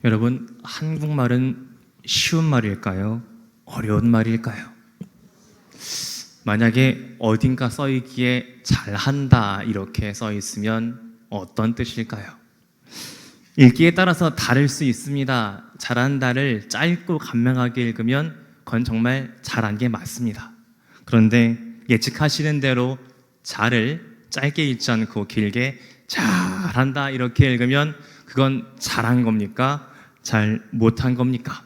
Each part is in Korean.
여러분, 한국말은 쉬운 말일까요? 어려운 말일까요? 만약에 어딘가 써 있기에 잘한다 이렇게 써 있으면 어떤 뜻일까요? 읽기에 따라서 다를 수 있습니다. 잘한다를 짧고 간명하게 읽으면 그건 정말 잘한 게 맞습니다. 그런데 예측하시는 대로 잘을 짧게 읽지 않고 길게 잘한다 이렇게 읽으면 그건 잘한 겁니까? 잘 못한 겁니까?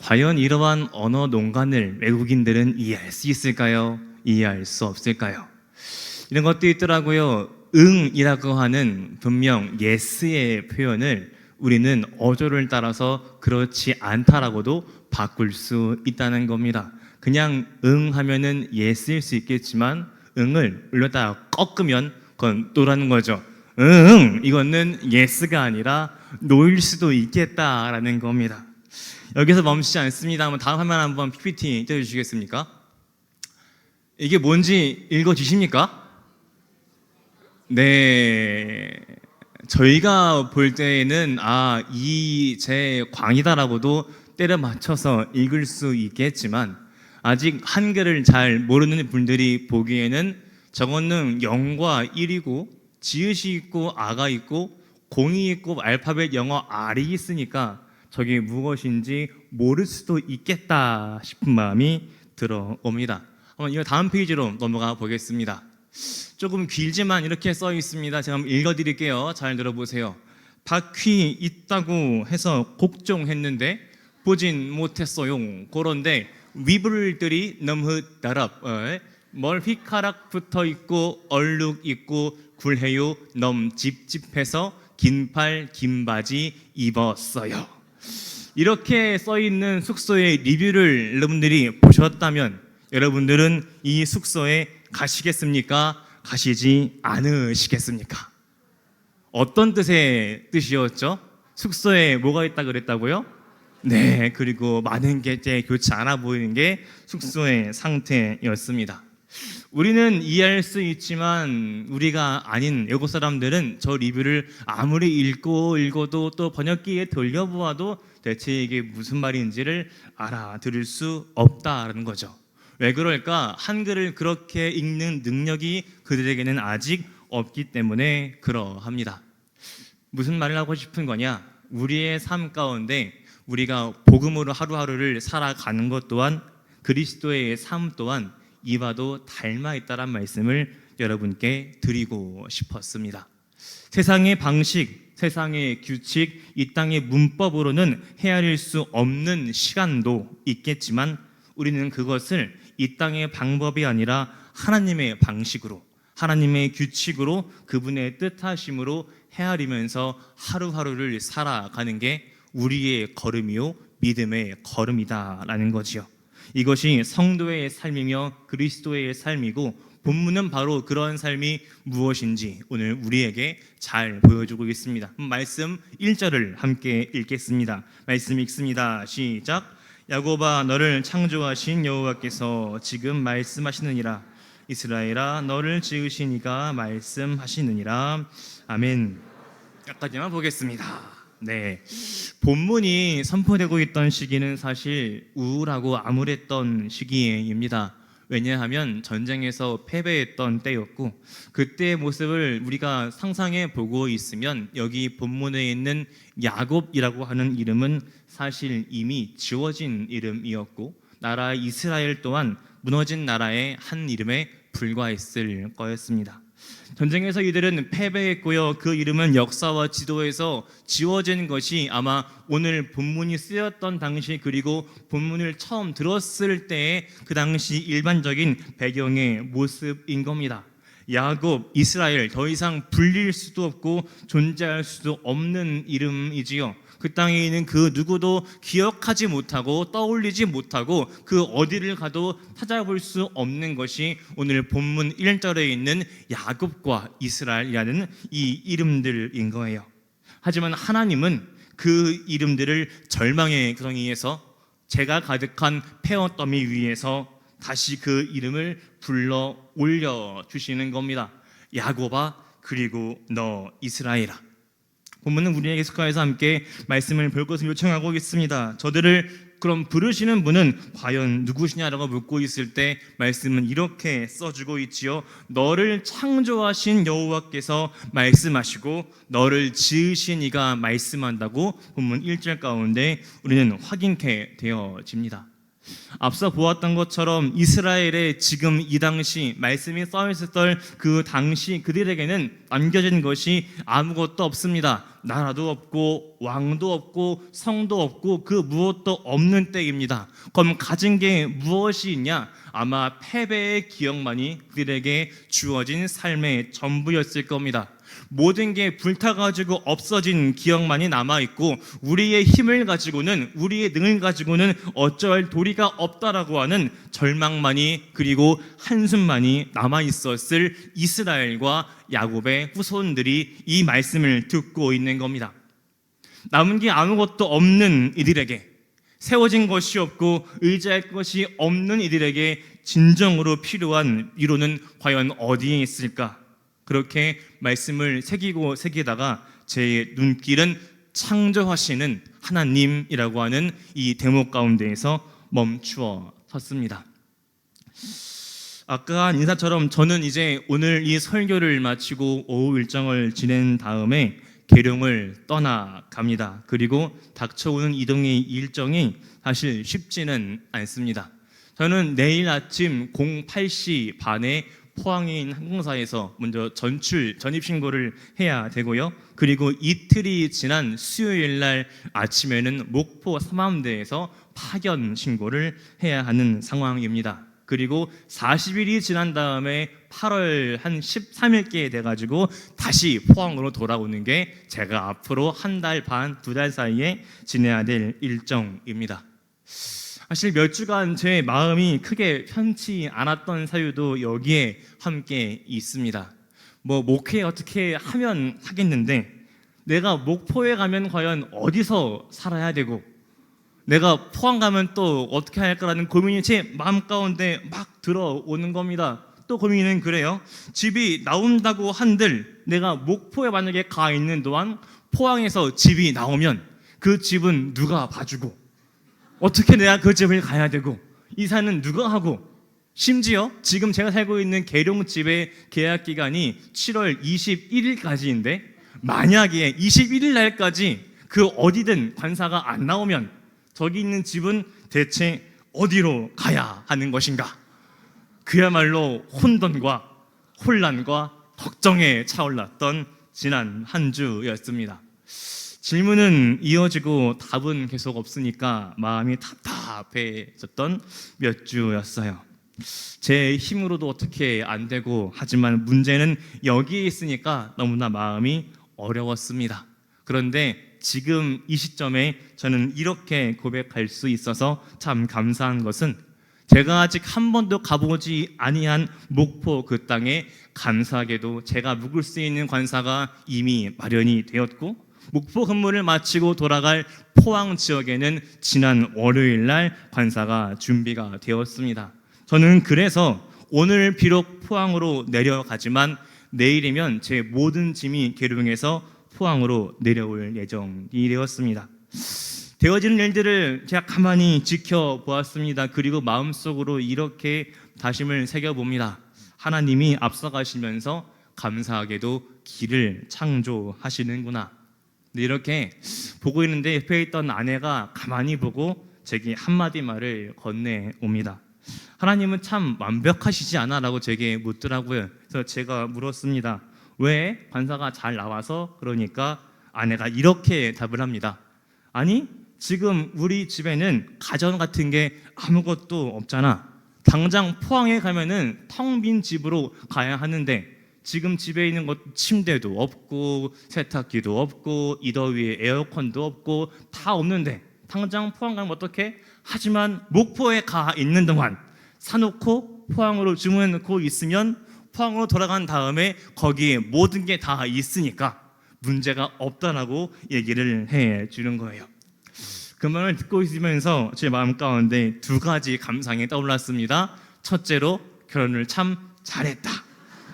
과연 이러한 언어 농간을 외국인들은 이해할 수 있을까요? 이해할 수 없을까요? 이런 것도 있더라고요. 응이라고 하는 분명 yes의 표현을 우리는 어조를 따라서 그렇지 않다라고도 바꿀 수 있다는 겁니다. 그냥 응 하면은 yes일 수 있겠지만 응을 올렸다가 꺾으면 그건 또라는 거죠. 응, 이거는 yes가 아니라 no일 수도 있겠다라는 겁니다. 여기서 멈추지 않습니다. 한번 다음 화면 한번 PPT 띄워주시겠습니까? 이게 뭔지 읽어주십니까? 네, 저희가 볼 때에는 이 제 광이다라고도 때려 맞춰서 읽을 수 있겠지만 아직 한글을 잘 모르는 분들이 보기에는 저거는 0과 1이고 지읒이 있고 아가 있고 공이 있고 알파벳 영어 R이 있으니까 저게 무엇인지 모를 수도 있겠다 싶은 마음이 들어옵니다. 한번 이 다음 페이지로 넘어가 보겠습니다. 조금 길지만 이렇게 써 있습니다. 제가 한번 읽어드릴게요. 잘 들어보세요. 바퀴 있다고 해서 곡종했는데 보진 못했어요. 그런데 위불들이 너무 따랍 멀휘카락 붙어 있고 얼룩 있고 굴해요 넘 찝찝해서 긴팔 긴바지 입었어요. 이렇게 써 있는 숙소의 리뷰를 여러분들이 보셨다면 여러분들은 이 숙소에 가시겠습니까? 가시지 않으시겠습니까? 어떤 뜻이었죠? 숙소에 뭐가 있다 그랬다고요? 네, 그리고 많은 게 이제 좋지 않아 보이는 게 숙소의 상태였습니다. 우리는 이해할 수 있지만 우리가 아닌 외국 사람들은 저 리뷰를 아무리 읽어도 또 번역기에 돌려보아도 대체 이게 무슨 말인지를 알아들을 수 없다라는 거죠. 왜 그럴까? 한글을 그렇게 읽는 능력이 그들에게는 아직 없기 때문에 그러합니다. 무슨 말을 하고 싶은 거냐? 우리의 삶 가운데 우리가 복음으로 하루하루를 살아가는 것 또한 그리스도의 삶 또한 이와도 닮아 있다란 말씀을 여러분께 드리고 싶었습니다. 세상의 방식, 세상의 규칙, 이 땅의 문법으로는 헤아릴 수 없는 시간도 있겠지만 우리는 그것을 이 땅의 방법이 아니라 하나님의 방식으로, 하나님의 규칙으로, 그분의 뜻하심으로 헤아리면서 하루하루를 살아가는 게 우리의 걸음이요 믿음의 걸음이다라는 거지요. 이것이 성도의 삶이며 그리스도의 삶이고 본문은 바로 그런 삶이 무엇인지 오늘 우리에게 잘 보여주고 있습니다. 말씀 1절을 함께 읽겠습니다. 말씀 읽습니다. 시작. 야곱아 너를 창조하신 여호와께서 지금 말씀하시느니라. 이스라엘아 너를 지으신 이가 말씀하시느니라. 아멘. 여기까지만 보겠습니다. 네, 본문이 선포되고 있던 시기는 사실 우울하고 암울했던 시기입니다. 왜냐하면 전쟁에서 패배했던 때였고 그때의 모습을 우리가 상상해 보고 있으면 여기 본문에 있는 야곱이라고 하는 이름은 사실 이미 지워진 이름이었고 나라 이스라엘 또한 무너진 나라의 한 이름에 불과했을 거였습니다. 전쟁에서 이들은 패배했고요. 그 이름은 역사와 지도에서 지워진 것이 아마 오늘 본문이 쓰였던 당시 그리고 본문을 처음 들었을 때의 그 당시 일반적인 배경의 모습인 겁니다. 야곱, 이스라엘 더 이상 불릴 수도 없고 존재할 수도 없는 이름이지요. 그 땅에 있는 그 누구도 기억하지 못하고 떠올리지 못하고 그 어디를 가도 찾아볼 수 없는 것이 오늘 본문 1절에 있는 야곱과 이스라엘이라는 이 이름들인 거예요. 하지만 하나님은 그 이름들을 절망의 구덩이에서 재가 가득한 폐허 더미 위에서 다시 그 이름을 불러 올려주시는 겁니다. 야곱아 그리고 너 이스라엘아. 본문은 우리에게 계속해서 함께 말씀을 볼 것을 요청하고 있습니다. 저들을 그럼 부르시는 분은 과연 누구시냐라고 묻고 있을 때 말씀은 이렇게 써주고 있지요. 너를 창조하신 여호와께서 말씀하시고 너를 지으신 이가 말씀한다고 본문 1절 가운데 우리는 확인케 되어집니다. 앞서 보았던 것처럼 이스라엘의 지금 이 당시 말씀이 써있었던 그 당시 그들에게는 남겨진 것이 아무것도 없습니다. 나라도 없고 왕도 없고 성도 없고 그 무엇도 없는 때입니다. 그럼 가진 게 무엇이 있냐? 아마 패배의 기억만이 그들에게 주어진 삶의 전부였을 겁니다. 모든 게 불타가지고 없어진 기억만이 남아있고 우리의 힘을 가지고는, 우리의 능을 가지고는 어쩔 도리가 없다라고 하는 절망만이, 그리고 한숨만이 남아있었을 이스라엘과 야곱의 후손들이 이 말씀을 듣고 있는 겁니다. 남은 게 아무것도 없는 이들에게, 세워진 것이 없고 의지할 것이 없는 이들에게 진정으로 필요한 위로는 과연 어디에 있을까? 그렇게 말씀을 새기다가 제 눈길은 창조하시는 하나님이라고 하는 이 대목 가운데에서 멈추어 섰습니다. 아까 한 인사처럼 저는 이제 오늘 이 설교를 마치고 오후 일정을 지낸 다음에 계룡을 떠나갑니다. 그리고 닥쳐오는 이동의 일정이 사실 쉽지는 않습니다. 저는 내일 아침 08시 반에 포항에 있는 항공사에서 먼저 전입신고를 해야 되고요. 그리고 이틀이 지난 수요일 날 아침에는 목포 삼함대에서 파견 신고를 해야 하는 상황입니다. 그리고 40일이 지난 다음에 8월 한 13일께 돼가지고 다시 포항으로 돌아오는 게 제가 앞으로 한 달 반, 2달 사이에 지내야 될 일정입니다. 사실 몇 주간 제 마음이 크게 편치 않았던 사유도 여기에 함께 있습니다. 목회 어떻게 하면 하겠는데 내가 목포에 가면 과연 어디서 살아야 되고 내가 포항 가면 또 어떻게 할까라는 고민이 제 마음 가운데 막 들어오는 겁니다. 또 고민은 그래요. 집이 나온다고 한들 내가 목포에 만약에 가 있는 동안 포항에서 집이 나오면 그 집은 누가 봐주고 어떻게 내가 그 집을 가야 되고 이사는 누가 하고, 심지어 지금 제가 살고 있는 계룡집의 계약 기간이 7월 21일까지인데 만약에 21일 날까지 그 어디든 관사가 안 나오면 저기 있는 집은 대체 어디로 가야 하는 것인가? 그야말로 혼돈과 혼란과 걱정에 차올랐던 지난 한 주였습니다. 질문은 이어지고 답은 계속 없으니까 마음이 답답해졌던 몇 주였어요. 제 힘으로도 어떻게 안 되고, 하지만 문제는 여기에 있으니까 너무나 마음이 어려웠습니다. 그런데 지금 이 시점에 저는 이렇게 고백할 수 있어서 참 감사한 것은 제가 아직 한 번도 가보지 아니한 목포 그 땅에 감사하게도 제가 묵을 수 있는 관사가 이미 마련이 되었고, 목포 근무를 마치고 돌아갈 포항 지역에는 지난 월요일 날 관사가 준비가 되었습니다. 저는 그래서 오늘 비록 포항으로 내려가지만 내일이면 제 모든 짐이 계룡에서 포항으로 내려올 예정이 되었습니다. 되어지는 일들을 제가 가만히 지켜보았습니다. 그리고 마음속으로 이렇게 다짐을 새겨봅니다. 하나님이 앞서가시면서 감사하게도 길을 창조하시는구나. 이렇게 보고 있는데 옆에 있던 아내가 가만히 보고 제게 한마디 말을 건네옵니다. 하나님은 참 완벽하시지 않아? 라고 제게 묻더라고요. 그래서 제가 물었습니다. 왜? 관사가 잘 나와서? 그러니까 아내가 이렇게 답을 합니다. 아니, 지금 우리 집에는 가전 같은 게 아무것도 없잖아. 당장 포항에 가면은 텅 빈 집으로 가야 하는데 지금 집에 있는 것 침대도 없고 세탁기도 없고 이 더위에 에어컨도 없고 다 없는데 당장 포항 가면 어떡해? 하지만 목포에 가 있는 동안 사놓고 포항으로 주문해놓고 있으면 포항으로 돌아간 다음에 거기에 모든 게 다 있으니까 문제가 없다라고 얘기를 해주는 거예요. 그 말을 듣고 있으면서 제 마음 가운데 두 가지 감상이 떠올랐습니다. 첫째로 결혼을 참 잘했다.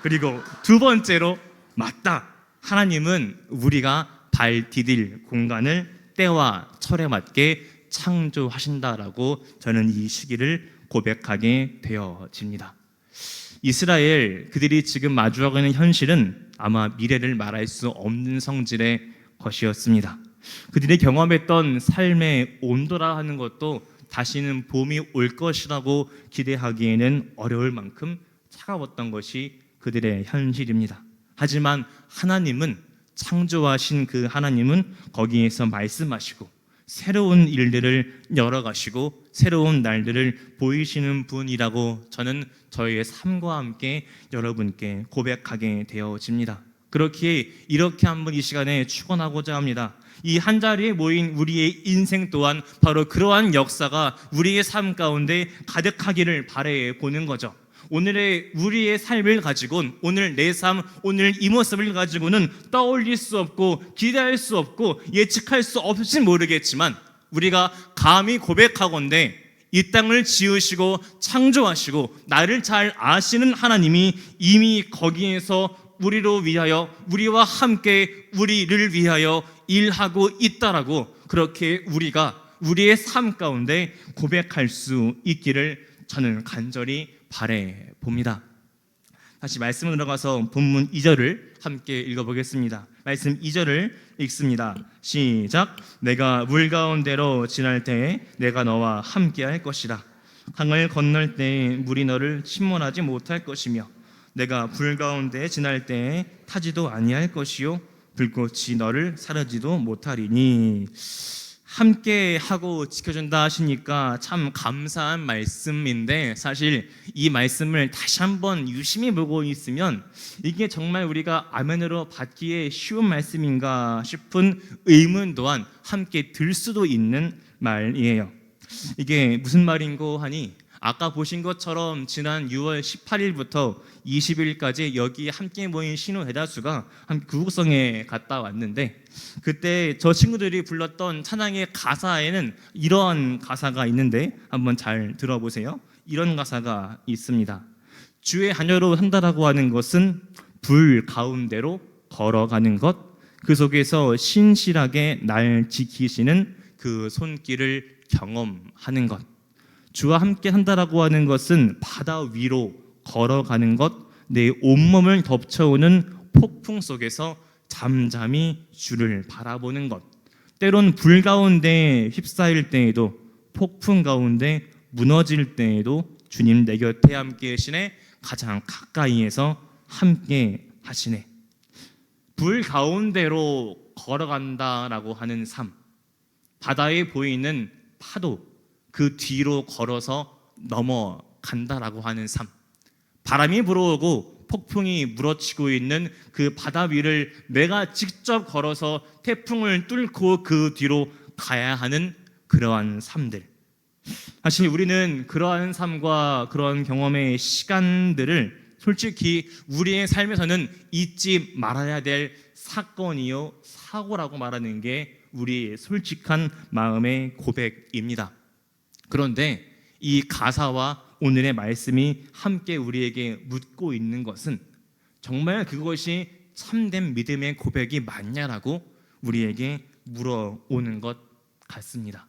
그리고 두 번째로 맞다. 하나님은 우리가 발 디딜 공간을 때와 철에 맞게 창조하신다라고 저는 이 시기를 고백하게 되어집니다. 이스라엘 그들이 지금 마주하고 있는 현실은 아마 미래를 말할 수 없는 성질의 것이었습니다. 그들이 경험했던 삶의 온도라 하는 것도 다시는 봄이 올 것이라고 기대하기에는 어려울 만큼 차가웠던 것이 그들의 현실입니다. 하지만 하나님은, 창조하신 그 하나님은 거기에서 말씀하시고 새로운 일들을 열어가시고 새로운 날들을 보이시는 분이라고 저는 저희의 삶과 함께 여러분께 고백하게 되어집니다. 그렇기에 이렇게 한번 이 시간에 축원하고자 합니다. 이 한자리에 모인 우리의 인생 또한 바로 그러한 역사가 우리의 삶 가운데 가득하기를 바라해 보는 거죠. 오늘의 우리의 삶을 가지고는, 오늘 내 삶, 오늘 이 모습을 가지고는 떠올릴 수 없고 기대할 수 없고 예측할 수 없을지 모르겠지만, 우리가 감히 고백하건대 이 땅을 지으시고 창조하시고 나를 잘 아시는 하나님이 이미 거기에서 우리로 위하여, 우리와 함께 우리를 위하여 일하고 있다라고, 그렇게 우리가 우리의 삶 가운데 고백할 수 있기를 저는 간절히 바래 봅니다. 다시 말씀으로 들어가서 본문 2절을 함께 읽어보겠습니다. 말씀 2절을 읽습니다. 시작. 내가 물 가운데로 지날 때에 내가 너와 함께 할 것이라. 강을 건널 때에 물이 너를 침몰하지 못할 것이며 내가 불 가운데 지날 때에 타지도 아니할 것이요 불꽃이 너를 사르지도 못하리니. 함께 하고 지켜준다 하시니까 참 감사한 말씀인데, 사실 이 말씀을 다시 한번 유심히 보고 있으면 이게 정말 우리가 아멘으로 받기에 쉬운 말씀인가 싶은 의문 또한 함께 들 수도 있는 말이에요. 이게 무슨 말인고 하니, 아까 보신 것처럼 지난 6월 18일부터 20일까지 여기 함께 모인 신호 대다수가 구국성에 갔다 왔는데, 그때 저 친구들이 불렀던 찬양의 가사에는 이런 가사가 있는데 한번 잘 들어보세요. 이런 가사가 있습니다. 주의 자녀로 산다라고 하는 것은 불 가운데로 걸어가는 것, 그 속에서 신실하게 날 지키시는 그 손길을 경험하는 것. 주와 함께 산다라고 하는 것은 바다 위로 걸어가는 것, 내 온몸을 덮쳐오는 폭풍 속에서 잠잠히 주를 바라보는 것, 때론 불 가운데 휩싸일 때에도, 폭풍 가운데 무너질 때에도 주님 내 곁에 함께 계시네, 가장 가까이에서 함께 하시네. 불 가운데로 걸어간다라고 하는 삶, 바다에 보이는 파도 그 뒤로 걸어서 넘어간다라고 하는 삶, 바람이 불어오고 폭풍이 물어치고 있는 그 바다 위를 내가 직접 걸어서 태풍을 뚫고 그 뒤로 가야 하는 그러한 삶들. 사실 우리는 그러한 삶과 그런 경험의 시간들을 솔직히 우리의 삶에서는 잊지 말아야 될 사건이요 사고라고 말하는 게 우리의 솔직한 마음의 고백입니다. 그런데 이 가사와 오늘의 말씀이 함께 우리에게 묻고 있는 것은 정말 그것이 참된 믿음의 고백이 맞냐라고 우리에게 물어오는 것 같습니다.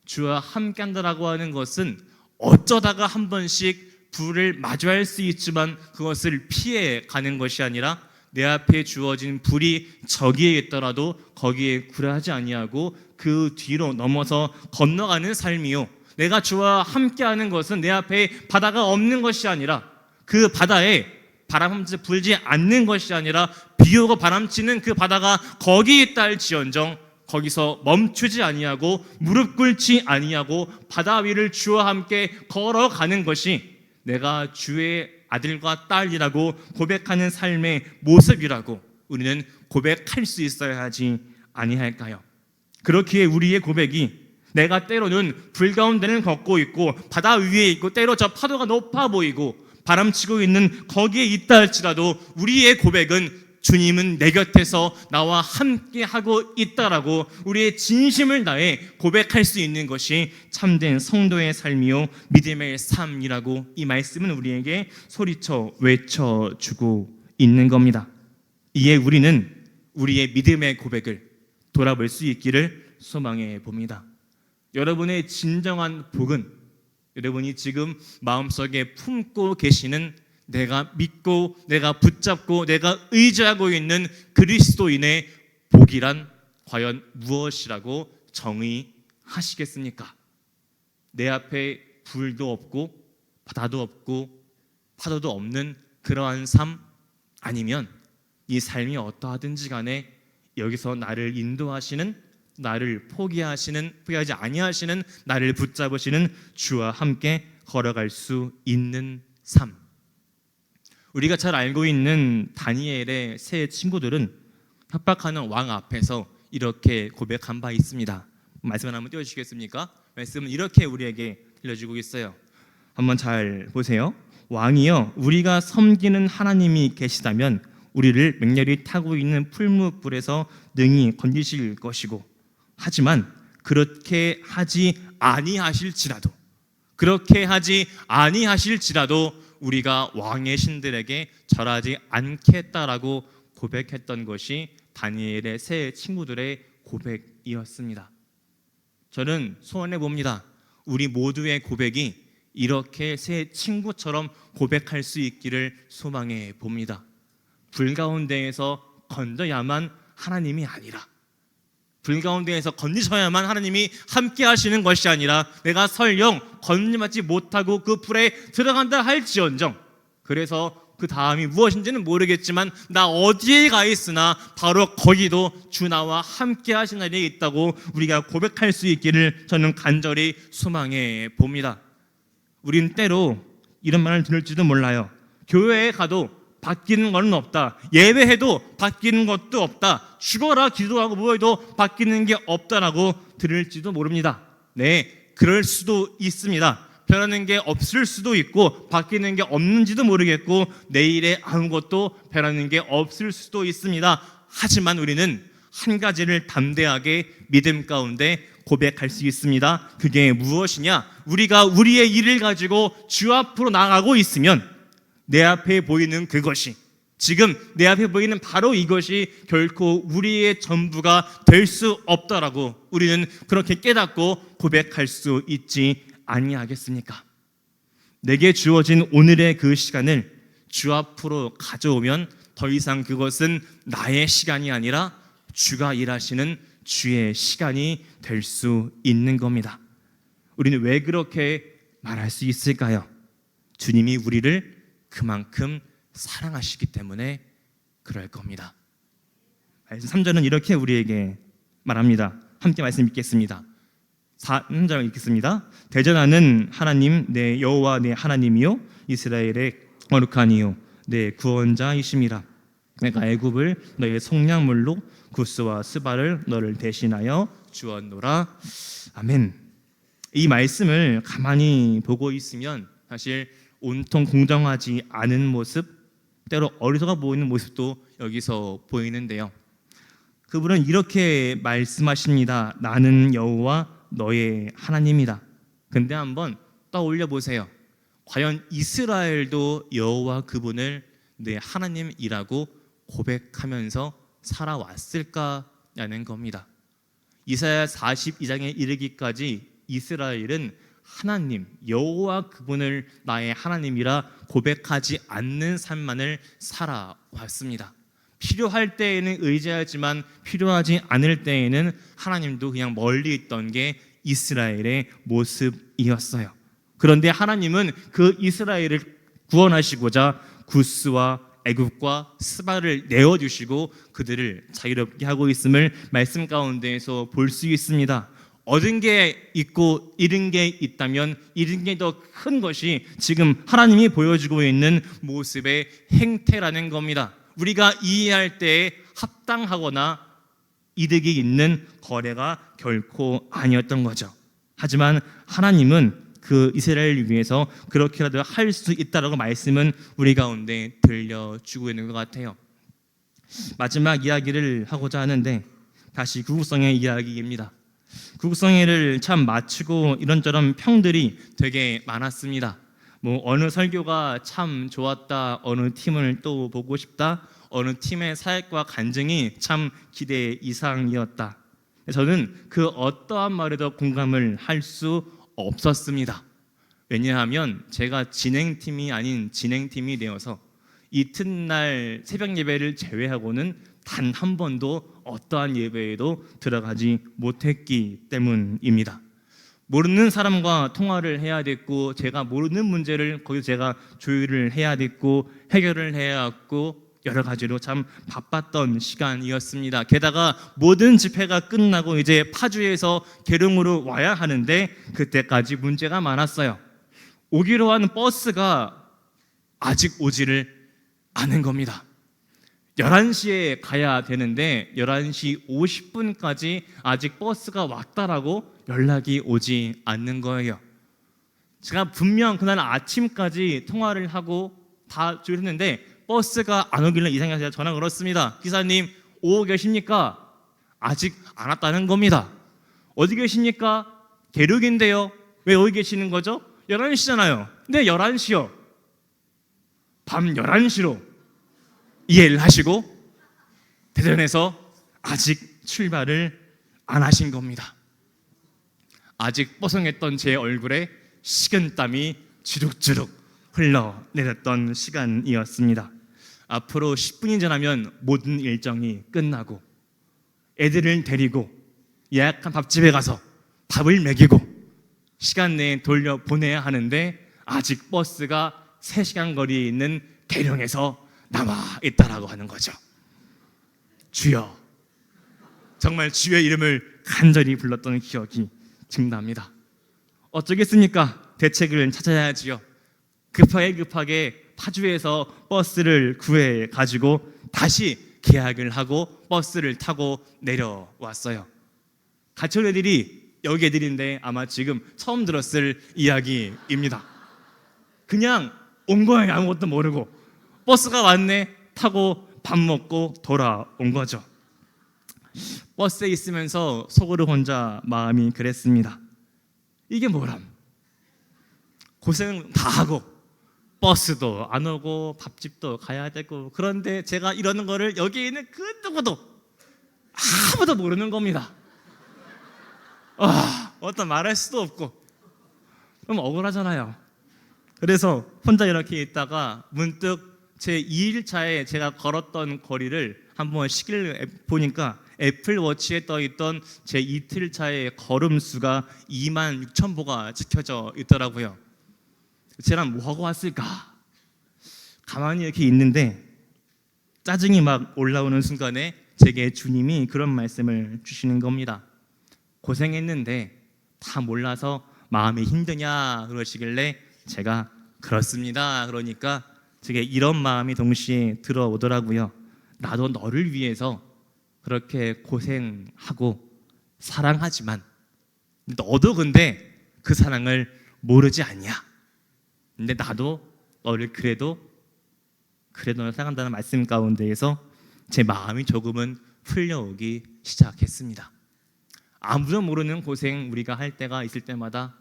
주와 함께 한다라고 하는 것은 어쩌다가 한 번씩 불을 마주할 수 있지만 그것을 피해 가는 것이 아니라, 내 앞에 주어진 불이 저기에 있더라도 거기에 굴하지 아니하고 그 뒤로 넘어서 건너가는 삶이요, 내가 주와 함께하는 것은 내 앞에 바다가 없는 것이 아니라, 그 바다에 바람 불지 않는 것이 아니라, 비 오고 바람치는 그 바다가 거기 있다 할지언정 거기서 멈추지 아니하고 무릎 꿇지 아니하고 바다 위를 주와 함께 걸어가는 것이 내가 주의 아들과 딸이라고 고백하는 삶의 모습이라고 우리는 고백할 수 있어야 하지 아니할까요? 그렇기에 우리의 고백이, 내가 때로는 불 가운데는 걷고 있고 바다 위에 있고 때로 저 파도가 높아 보이고 바람치고 있는 거기에 있다 할지라도 우리의 고백은 주님은 내 곁에서 나와 함께 하고 있다라고 우리의 진심을 다해 고백할 수 있는 것이 참된 성도의 삶이요 믿음의 삶이라고 이 말씀은 우리에게 소리쳐 외쳐주고 있는 겁니다. 이에 우리는 우리의 믿음의 고백을 돌아볼 수 있기를 소망해 봅니다. 여러분의 진정한 복은 여러분이 지금 마음속에 품고 계시는 내가 믿고 내가 붙잡고 내가 의지하고 있는 그리스도인의 복이란 과연 무엇이라고 정의하시겠습니까? 내 앞에 불도 없고 바다도 없고 파도도 없는 그러한 삶, 아니면 이 삶이 어떠하든지 간에 여기서 나를 인도하시는, 나를 포기하지 아니하시는, 나를 붙잡으시는 주와 함께 걸어갈 수 있는 삶. 우리가 잘 알고 있는 다니엘의 세 친구들은 협박하는 왕 앞에서 이렇게 고백한 바 있습니다. 말씀을 한번 띄워주시겠습니까? 말씀은 이렇게 우리에게 들려주고 있어요. 한번 잘 보세요. 왕이여, 우리가 섬기는 하나님이 계시다면 우리를 맹렬히 타고 있는 풀무불에서 능히 건지실 것이고, 하지만 그렇게 하지 아니하실지라도 우리가 왕의 신들에게 절하지 않겠다라고 고백했던 것이 다니엘의 세 친구들의 고백이었습니다. 저는 소원해 봅니다. 우리 모두의 고백이 이렇게 세 친구처럼 고백할 수 있기를 소망해 봅니다. 불 가운데에서 건져야만 하나님이 아니라, 불 가운데에서 건지셔야만 하나님이 함께 하시는 것이 아니라, 내가 설령 건짐받지 못하고 그 불에 들어간다 할지언정, 그래서 그 다음이 무엇인지는 모르겠지만 나 어디에 가 있으나 바로 거기도 주 나와 함께 하신 날이 있다고 우리가 고백할 수 있기를 저는 간절히 소망해 봅니다. 우린 때로 이런 말을 들을지도 몰라요. 교회에 가도 바뀌는 것은 없다. 예배해도 바뀌는 것도 없다. 죽어라 기도하고 뭐해도 바뀌는 게 없다라고 들을지도 모릅니다. 네, 그럴 수도 있습니다. 변하는 게 없을 수도 있고 바뀌는 게 없는지도 모르겠고 내일에 아무것도 변하는 게 없을 수도 있습니다. 하지만 우리는 한 가지를 담대하게 믿음 가운데 고백할 수 있습니다. 그게 무엇이냐? 우리가 우리의 일을 가지고 주 앞으로 나가고 있으면 내 앞에 보이는 그것이, 지금 내 앞에 보이는 바로 이것이 결코 우리의 전부가 될 수 없다라고 우리는 그렇게 깨닫고 고백할 수 있지 아니하겠습니까? 내게 주어진 오늘의 그 시간을 주 앞으로 가져오면 더 이상 그것은 나의 시간이 아니라 주가 일하시는 주의 시간이 될 수 있는 겁니다. 우리는 왜 그렇게 말할 수 있을까요? 주님이 우리를 그만큼 사랑하시기 때문에 그럴 겁니다. 3절은 이렇게 우리에게 말합니다. 함께 말씀 읽겠습니다. 3절 읽겠습니다. 대전하는 하나님 내 여호와 내 하나님이요 이스라엘의 거룩한 이요 내 구원자이심이라. 내가 애굽을 너의 속량물로 구스와 스바를 너를 대신하여 주었노라. 아멘. 이 말씀을 가만히 보고 있으면 사실 온통 공정하지 않은 모습, 때로 어리석어 보이는 모습도 여기서 보이는데요. 그분은 이렇게 말씀하십니다. 나는 여호와 너의 하나님이다. 근데 한번 떠올려 보세요. 과연 이스라엘도 여호와 그분을 내 하나님이라고 고백하면서 살아왔을까라는 겁니다. 이사야 42장에 이르기까지 이스라엘은 하나님, 여호와 그분을 나의 하나님이라 고백하지 않는 삶만을 살아왔습니다. 필요할 때에는 의지하지만 필요하지 않을 때에는 하나님도 그냥 멀리 있던 게 이스라엘의 모습이었어요. 그런데 하나님은 그 이스라엘을 구원하시고자 구스와 애굽과 스바를 내어주시고 그들을 자유롭게 하고 있음을 말씀 가운데에서 볼 수 있습니다. 얻은 게 있고 잃은 게 있다면 잃은 게 더 큰 것이 지금 하나님이 보여주고 있는 모습의 행태라는 겁니다. 우리가 이해할 때에 합당하거나 이득이 있는 거래가 결코 아니었던 거죠. 하지만 하나님은 그 이스라엘을 위해서 그렇게라도 할 수 있다라고 말씀은 우리 가운데 들려주고 있는 것 같아요. 마지막 이야기를 하고자 하는데 다시 구국성의 이야기입니다. 구국성회를 참 마치고 이런저런 평들이 되게 많았습니다. 뭐 어느 설교가 참 좋았다, 어느 팀을 또 보고 싶다, 어느 팀의 사역과 간증이 참 기대 이상이었다. 저는 그 어떠한 말에도 공감을 할 수 없었습니다. 왜냐하면 제가 진행팀이 아닌 진행팀이 되어서 이튿날 새벽 예배를 제외하고는 단 한 번도 어떠한 예배에도 들어가지 못했기 때문입니다. 모르는 사람과 통화를 해야 됐고, 제가 모르는 문제를 거기서 제가 조율을 해야 됐고, 해결을 해야 했고, 여러 가지로 참 바빴던 시간이었습니다. 게다가 모든 집회가 끝나고 이제 파주에서 계룡으로 와야 하는데 그때까지 문제가 많았어요. 오기로 한 버스가 아직 오지를 않은 겁니다. 11시에 가야 되는데 11시 50분까지 아직 버스가 왔다라고 연락이 오지 않는 거예요. 제가 분명 그날 아침까지 통화를 하고 다 조율했는데 버스가 안 오길래 이상하게 제가 전화 걸었습니다. 기사님 오고 계십니까? 아직 안 왔다는 겁니다. 어디 계십니까? 계룡인데요. 왜 어디 계시는 거죠? 11시잖아요. 네, 11시요. 밤 11시로 이해를 하시고 대전에서 아직 출발을 안 하신 겁니다. 아직 뽀송했던 제 얼굴에 식은땀이 주룩주룩 흘러내렸던 시간이었습니다. 앞으로 10분이 지나면 모든 일정이 끝나고 애들을 데리고 예약한 밥집에 가서 밥을 먹이고 시간 내에 돌려보내야 하는데 아직 버스가 3시간 거리에 있는 계룡에서 남아 있다라고 하는 거죠. 주여, 정말 주의 이름을 간절히 불렀던 기억이 증납니다. 어쩌겠습니까? 대책을 찾아야지요. 급하게 파주에서 버스를 구해 가지고 다시 계약을 하고 버스를 타고 내려왔어요. 같이 온 애들이 여기 애들인데 아마 지금 처음 들었을 이야기입니다. 그냥 온 거예요. 아무것도 모르고 버스가 왔네 타고 밥 먹고 돌아온 거죠. 버스에 있으면서 속으로 혼자 마음이 그랬습니다. 이게 뭐람? 고생 다 하고 버스도 안 오고 밥집도 가야 되고, 그런데 제가 이러는 거를 여기 있는 그 누구도 아무도 모르는 겁니다. 어떤 말할 수도 없고 그럼 억울하잖아요. 그래서 혼자 이렇게 있다가 문득 제 2일차에 제가 걸었던 거리를 한번 시계를 보니까 애플워치에 떠있던 제 이틀차의 걸음수가 26,000보가 찍혀져 있더라고요. 제가 뭐하고 왔을까? 가만히 이렇게 있는데 짜증이 막 올라오는 순간에 제게 주님이 그런 말씀을 주시는 겁니다. 고생했는데 다 몰라서 마음이 힘드냐 그러시길래 제가 그렇습니다. 그러니까 제게 이런 마음이 동시에 들어오더라고요. 나도 너를 위해서 그렇게 고생하고 사랑하지만 너도 근데 그 사랑을 모르지 않냐? 근데 나도 너를 그래도 너를 사랑한다는 말씀 가운데에서 제 마음이 조금은 풀려오기 시작했습니다. 아무도 모르는 고생 우리가 할 때가 있을 때마다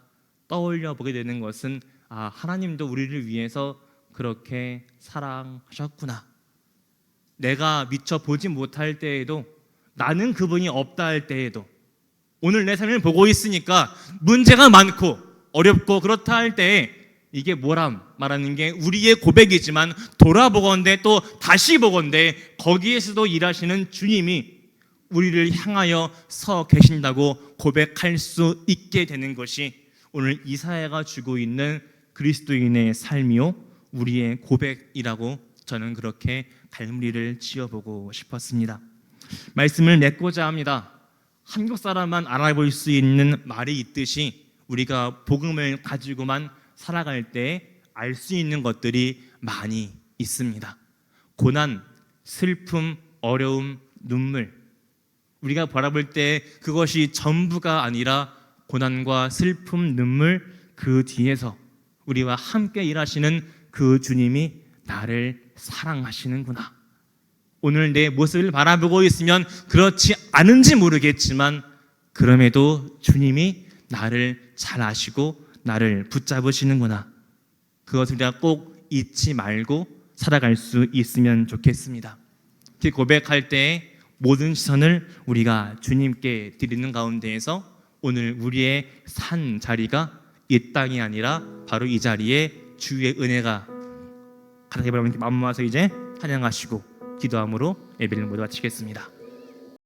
떠올려 보게 되는 것은 하나님도 우리를 위해서 그렇게 사랑하셨구나. 내가 미처 보지 못할 때에도, 나는 그분이 없다 할 때에도, 오늘 내 삶을 보고 있으니까 문제가 많고 어렵고 그렇다 할 때에 이게 뭐람 말하는 게 우리의 고백이지만 돌아보건대 또 다시 보건대 거기에서도 일하시는 주님이 우리를 향하여 서 계신다고 고백할 수 있게 되는 것이 오늘 이사야가 주고 있는 그리스도인의 삶이요 우리의 고백이라고 저는 그렇게 갈무리를 지어보고 싶었습니다. 말씀을 맺고자 합니다. 한국 사람만 알아볼 수 있는 말이 있듯이 우리가 복음을 가지고만 살아갈 때 알 수 있는 것들이 많이 있습니다. 고난, 슬픔, 어려움, 눈물, 우리가 바라볼 때 그것이 전부가 아니라 고난과 슬픔, 눈물, 그 뒤에서 우리와 함께 일하시는 그 주님이 나를 사랑하시는구나. 오늘 내 모습을 바라보고 있으면 그렇지 않은지 모르겠지만 그럼에도 주님이 나를 잘 아시고 나를 붙잡으시는구나. 그것을 우리가 꼭 잊지 말고 살아갈 수 있으면 좋겠습니다. 그 고백할 때 모든 시선을 우리가 주님께 드리는 가운데에서 오늘 우리의 산 자리가 이 땅이 아니라 바로 이 자리에 주의 은혜가 가득히 바라는 마음 모아서 이제 찬양하시고 기도함으로 예배를 모두 마치겠습니다.